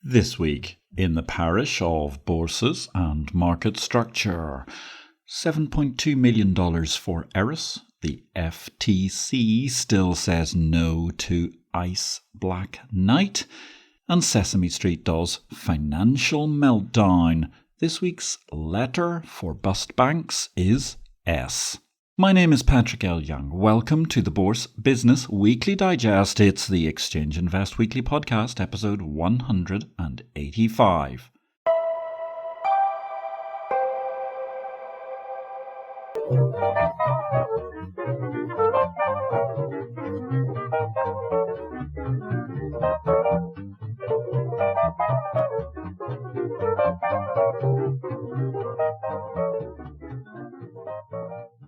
This week, in the parish of bourses and market structure, $7.2 million for Eris. The FTC still says no to ICE Black Knight. And Sesame Street does financial meltdown. This week's letter for bust banks is S. My name is Patrick L. Young. Welcome to the Bourse Business Weekly Digest. It's the Exchange Invest Weekly Podcast, episode 185.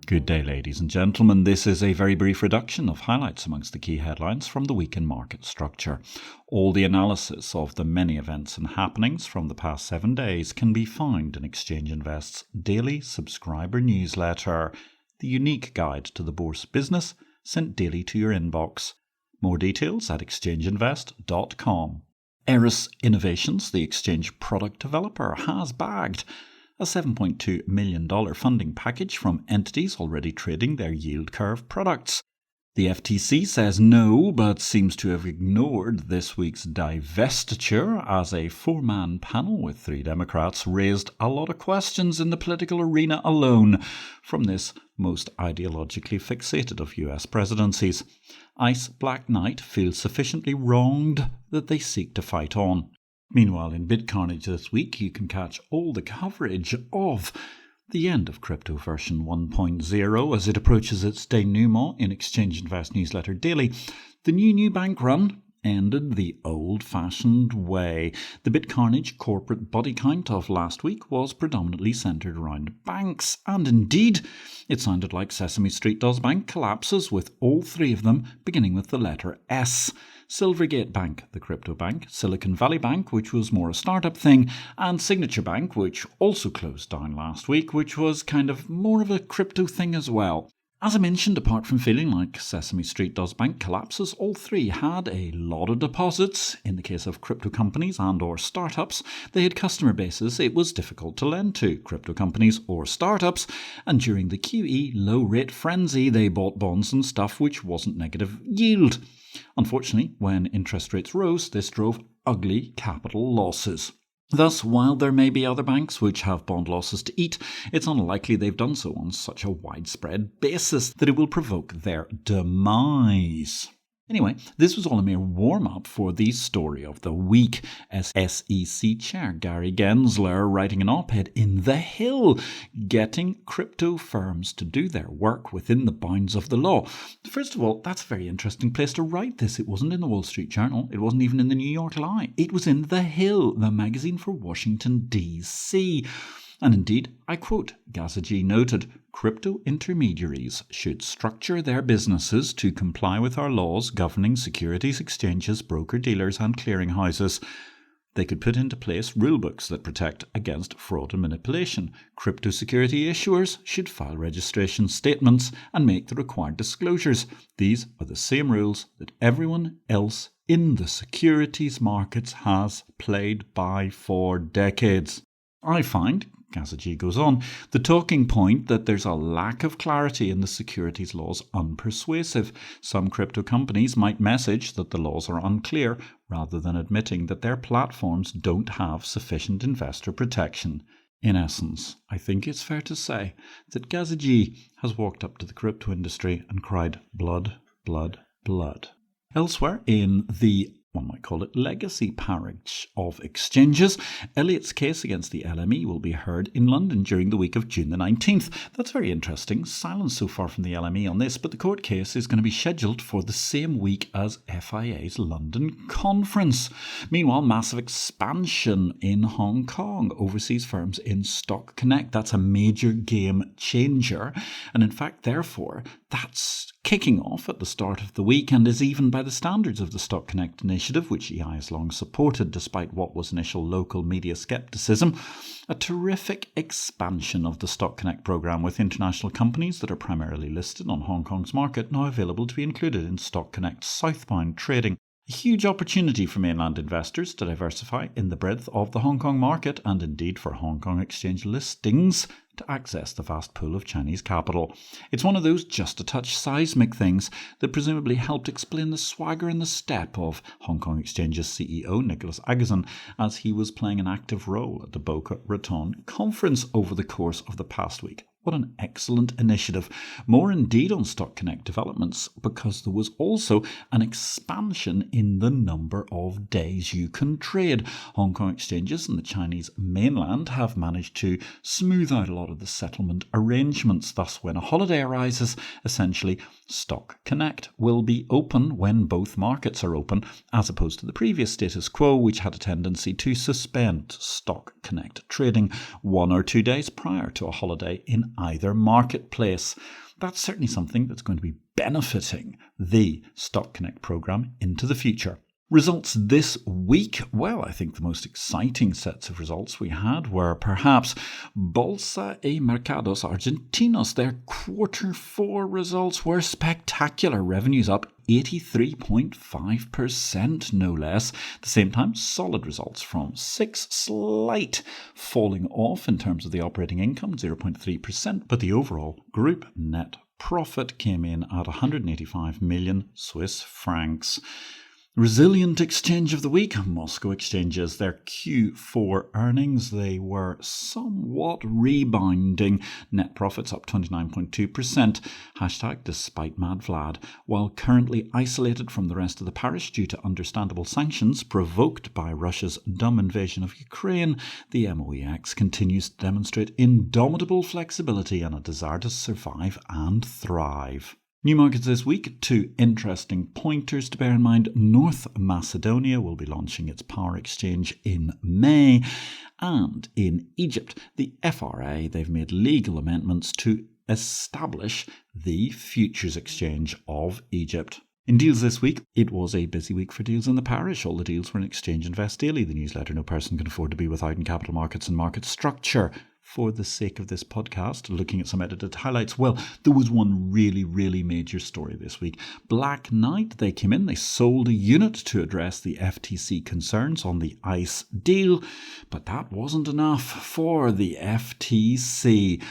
Good day, ladies and gentlemen. This is a very brief reduction of highlights amongst the key headlines from the week in market structure. All the analysis of the many events and happenings from the past 7 days can be found in Exchange Invest's daily subscriber newsletter, the unique guide to the bourse business sent daily to your inbox. More details at exchangeinvest.com. Eris Innovations, the exchange product developer, has bagged a $7.2 million funding package from entities already trading their yield curve products. The FTC says no, but seems to have ignored this week's divestiture as a four-man panel with 3 Democrats raised a lot of questions in the political arena alone from this most ideologically fixated of US presidencies. ICE Black Knight feels sufficiently wronged that they seek to fight on. Meanwhile, in BitCarnage this week, you can catch all the coverage of the end of crypto version 1.0 as it approaches its denouement in Exchange Invest Newsletter Daily. The new bank run ended the old-fashioned way. The BitCarnage corporate body count of last week was predominantly centred around banks, and indeed, it sounded like Sesame Street does bank collapses, with all 3 of them beginning with the letter S. Silvergate Bank, the crypto bank, Silicon Valley Bank, which was more a startup thing, and Signature Bank, which also closed down last week, which was kind of more of a crypto thing as well. As I mentioned, apart from feeling like Sesame Street does bank collapses, all 3 had a lot of deposits. In the case of crypto companies and or startups, they had customer bases it was difficult to lend to, crypto companies or startups, and during the QE low-rate frenzy, they bought bonds and stuff which wasn't negative yield. Unfortunately, when interest rates rose, this drove ugly capital losses. Thus, while there may be other banks which have bond losses to eat, it's unlikely they've done so on such a widespread basis that it will provoke their demise. Anyway, this was all a mere warm-up for the story of the week, as SEC Chair Gary Gensler writing an op-ed in The Hill, getting crypto firms to do their work within the bounds of the law. First of all, that's a very interesting place to write this. It wasn't in the Wall Street Journal. It wasn't even in the New York Line. It was in The Hill, the magazine for Washington, D.C., and indeed, I quote, Gazaji noted, crypto intermediaries should structure their businesses to comply with our laws governing securities exchanges, broker-dealers and clearinghouses. They could put into place rulebooks that protect against fraud and manipulation. Crypto security issuers should file registration statements and make the required disclosures. These are the same rules that everyone else in the securities markets has played by for decades. I find, Gazaji goes on, the talking point that there's a lack of clarity in the securities laws unpersuasive. Some crypto companies might message that the laws are unclear rather than admitting that their platforms don't have sufficient investor protection. In essence, I think it's fair to say that Gazaji has walked up to the crypto industry and cried, blood, blood, blood. Elsewhere in the one might call it legacy parish of exchanges, Elliott's case against the LME will be heard in London during the week of June the 19th. That's very interesting. Silence so far from the LME on this, but the court case is going to be scheduled for the same week as FIA's London conference. Meanwhile, massive expansion in Hong Kong. Overseas firms in Stock Connect. That's a major game changer. And in fact, therefore, that's kicking off at the start of the week and is even by the standards of the Stock Connect initiative, which EI has long supported despite what was initial local media scepticism, a terrific expansion of the Stock Connect program with international companies that are primarily listed on Hong Kong's market now available to be included in Stock Connect's southbound trading. A huge opportunity for mainland investors to diversify in the breadth of the Hong Kong market and indeed for Hong Kong exchange listings to access the vast pool of Chinese capital. It's one of those just-a-touch seismic things that presumably helped explain the swagger and the step of Hong Kong Exchange's CEO Nicholas Agazin as he was playing an active role at the Boca Raton conference over the course of the past week. What an excellent initiative. More indeed on Stock Connect developments, because there was also an expansion in the number of days you can trade. Hong Kong exchanges and the Chinese mainland have managed to smooth out a lot of the settlement arrangements. Thus, when a holiday arises, essentially Stock Connect will be open when both markets are open, as opposed to the previous status quo, which had a tendency to suspend Stock Connect trading 1 or 2 days prior to a holiday in either marketplace. That's certainly something that's going to be benefiting the Stock Connect program into the future. Results this week, well, I think the most exciting sets of results we had were perhaps Bolsa y Mercados Argentinos. Their Q4 results were spectacular. Revenues up 83.5%, no less. At the same time, solid results from SIX, slight falling off in terms of the operating income, 0.3%, but the overall group net profit came in at 185 million Swiss francs. Resilient exchange of the week, Moscow exchanges. Their Q4 earnings, they were somewhat rebounding. Net profits up 29.2%. Hashtag despite Mad Vlad. While currently isolated from the rest of the parish due to understandable sanctions provoked by Russia's dumb invasion of Ukraine, the MOEX continues to demonstrate indomitable flexibility and a desire to survive and thrive. New markets this week, 2 interesting pointers to bear in mind. North Macedonia will be launching its power exchange in May. And in Egypt, the FRA, they've made legal amendments to establish the Futures Exchange of Egypt. In deals this week, it was a busy week for deals in the parish. All the deals were in Exchange Invest Daily, the newsletter no person can afford to be without in capital markets and market structure. For the sake of this podcast, looking at some edited highlights, well, there was one really major story this week. Black Knight, they came in, they sold a unit to address the FTC concerns on the ICE deal, but that wasn't enough for the FTC,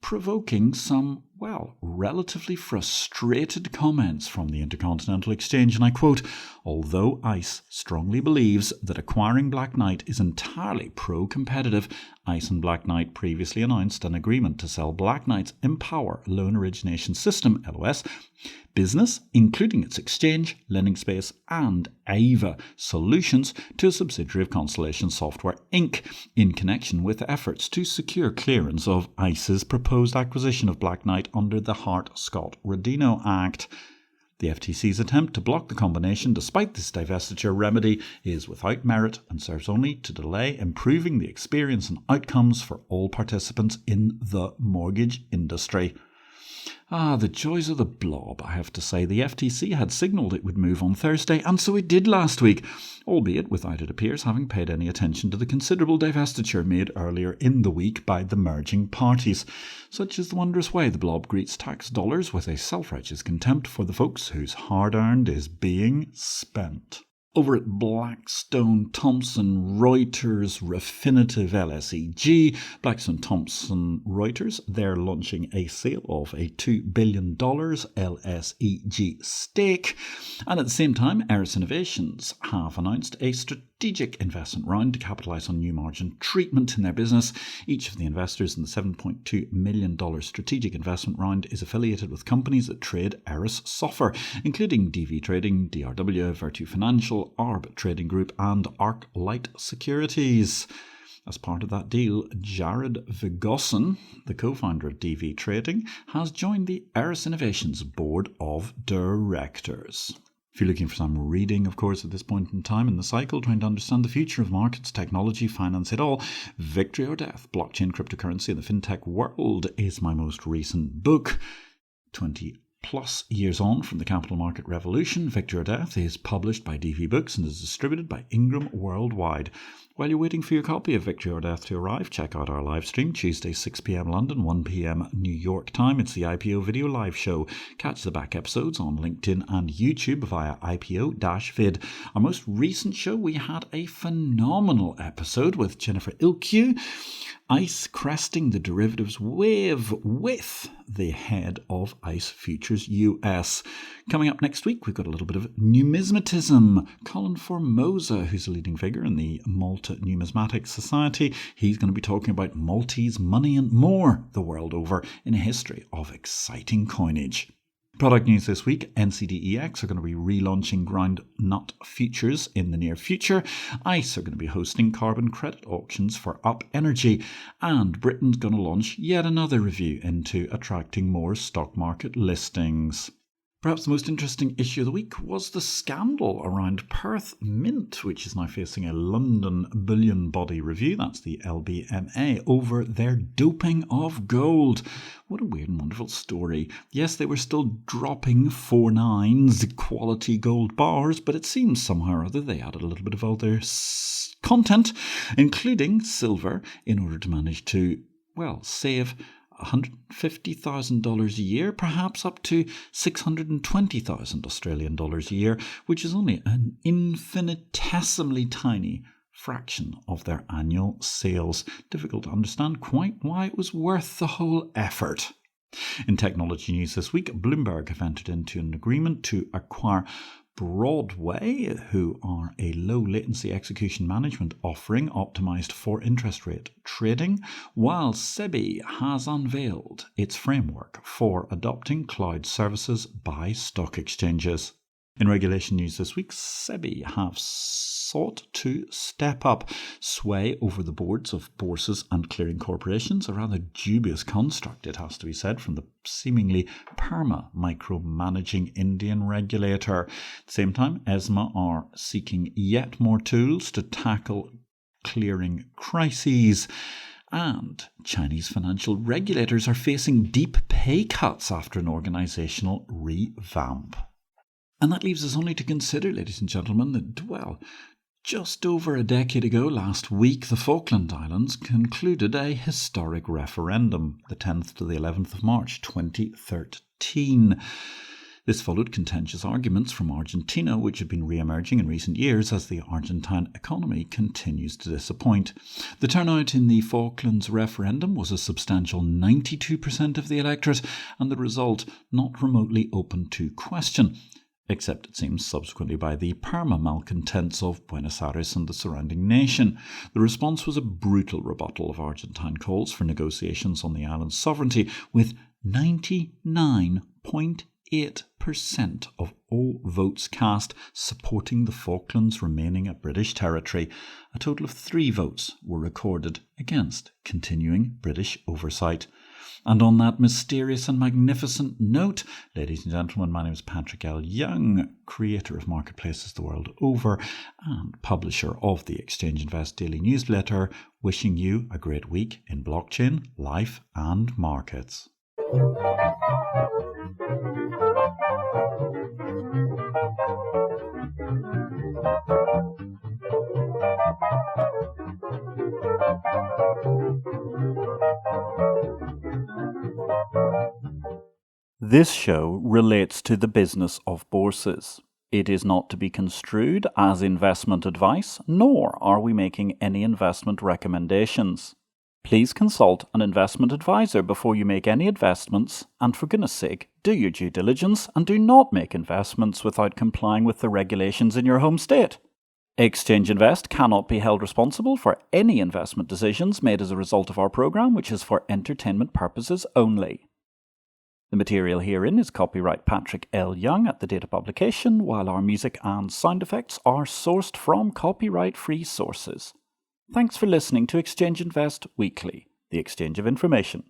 provoking some, well, relatively frustrated comments from the Intercontinental Exchange, and I quote, "Although ICE strongly believes that acquiring Black Knight is entirely pro-competitive, ICE and Black Knight previously announced an agreement to sell Black Knight's Empower loan origination system, LOS, business, including its exchange, lending space, and AVA solutions to a subsidiary of Constellation Software Inc. in connection with efforts to secure clearance of ICE's proposed acquisition of Black Knight under the Hart-Scott-Rodino Act. The FTC's attempt to block the combination despite this divestiture remedy is without merit and serves only to delay improving the experience and outcomes for all participants in the mortgage industry." The joys of the blob, I have to say. The FTC had signalled it would move on Thursday, and so it did last week, albeit without, it appears, having paid any attention to the considerable divestiture made earlier in the week by the merging parties. Such is the wondrous way the blob greets tax dollars with a self-righteous contempt for the folks whose hard-earned is being spent. Over at Blackstone Thomson Reuters Refinitiv LSEG, Blackstone Thomson Reuters, they're launching a sale of a $2 billion LSEG stake. And at the same time, Eris Innovations have announced a strategic investment round to capitalise on new margin treatment in their business. Each of the investors in the $7.2 million strategic investment round is affiliated with companies that trade Eris software, including DV Trading, DRW, Virtue Financial, Arb Trading Group, and ArcLight Securities. As part of that deal, Jared Vigosson, the co-founder of DV Trading, has joined the Eris Innovations Board of Directors. If you're looking for some reading, of course, at this point in time in the cycle, trying to understand the future of markets, technology, finance, it all, Victory or Death, Blockchain, Cryptocurrency, and the FinTech World is my most recent book. 20+ years on from the capital market revolution, Victory or Death is published by DV Books and is distributed by Ingram worldwide. While you're waiting for your copy of Victory or Death to arrive, check out our live stream Tuesday 6 p.m. London, 1 p.m. New York time. It's the IPO video live show. Catch the back episodes on LinkedIn and YouTube via IPO-VID. Our most recent show, we had a phenomenal episode with Jennifer Ilkew, ICE cresting the derivatives wave with the head of ICE Futures US. Coming up next week, we've got a little bit of numismatism. Colin Formosa, who's a leading figure in the Malta Numismatic Society, he's going to be talking about Maltese money and more the world over in a history of exciting coinage. Product news this week, NCDEX are going to be relaunching ground nut futures in the near future. ICE are going to be hosting carbon credit auctions for Up Energy. And Britain's going to launch yet another review into attracting more stock market listings. Perhaps the most interesting issue of the week was the scandal around Perth Mint, which is now facing a London bullion body review, that's the LBMA, over their doping of gold. What a weird and wonderful story. Yes, they were still dropping 4 nines quality gold bars, but it seems somehow or other they added a little bit of other content, including silver, in order to manage to, save $150,000 a year, perhaps up to 620,000 Australian dollars a year, which is only an infinitesimally tiny fraction of their annual sales. Difficult to understand quite why it was worth the whole effort. In technology news this week, Bloomberg have entered into an agreement to acquire Broadway, who are a low-latency execution management offering optimized for interest rate trading, while SEBI has unveiled its framework for adopting cloud services by stock exchanges. In regulation news this week, SEBI have sought to step up sway over the boards of bourses and clearing corporations, a rather dubious construct, it has to be said, from the seemingly micromanaging Indian regulator. At the same time, ESMA are seeking yet more tools to tackle clearing crises. And Chinese financial regulators are facing deep pay cuts after an organisational revamp. And that leaves us only to consider, ladies and gentlemen, that, just over a decade ago last week, the Falkland Islands concluded a historic referendum, the 10th to the 11th of March 2013. This followed contentious arguments from Argentina, which have been re-emerging in recent years as the Argentine economy continues to disappoint. The turnout in the Falklands referendum was a substantial 92% of the electorate, and the result not remotely open to question, except it seems subsequently by the malcontents of Buenos Aires and the surrounding nation. The response was a brutal rebuttal of Argentine calls for negotiations on the island's sovereignty, with 99.8% of all votes cast supporting the Falklands remaining a British territory. A total of 3 votes were recorded against continuing British oversight. And on that mysterious and magnificent note, ladies and gentlemen, my name is Patrick L. Young, creator of marketplaces the world over and publisher of the Exchange Invest Daily newsletter, wishing you a great week in blockchain, life and markets. This show relates to the business of bourses. It is not to be construed as investment advice, nor are we making any investment recommendations. Please consult an investment advisor before you make any investments, and for goodness sake, do your due diligence and do not make investments without complying with the regulations in your home state. Exchange Invest cannot be held responsible for any investment decisions made as a result of our program, which is for entertainment purposes only. The material herein is copyright Patrick L. Young at the date of publication, while our music and sound effects are sourced from copyright-free sources. Thanks for listening to Exchange Invest Weekly, the exchange of information.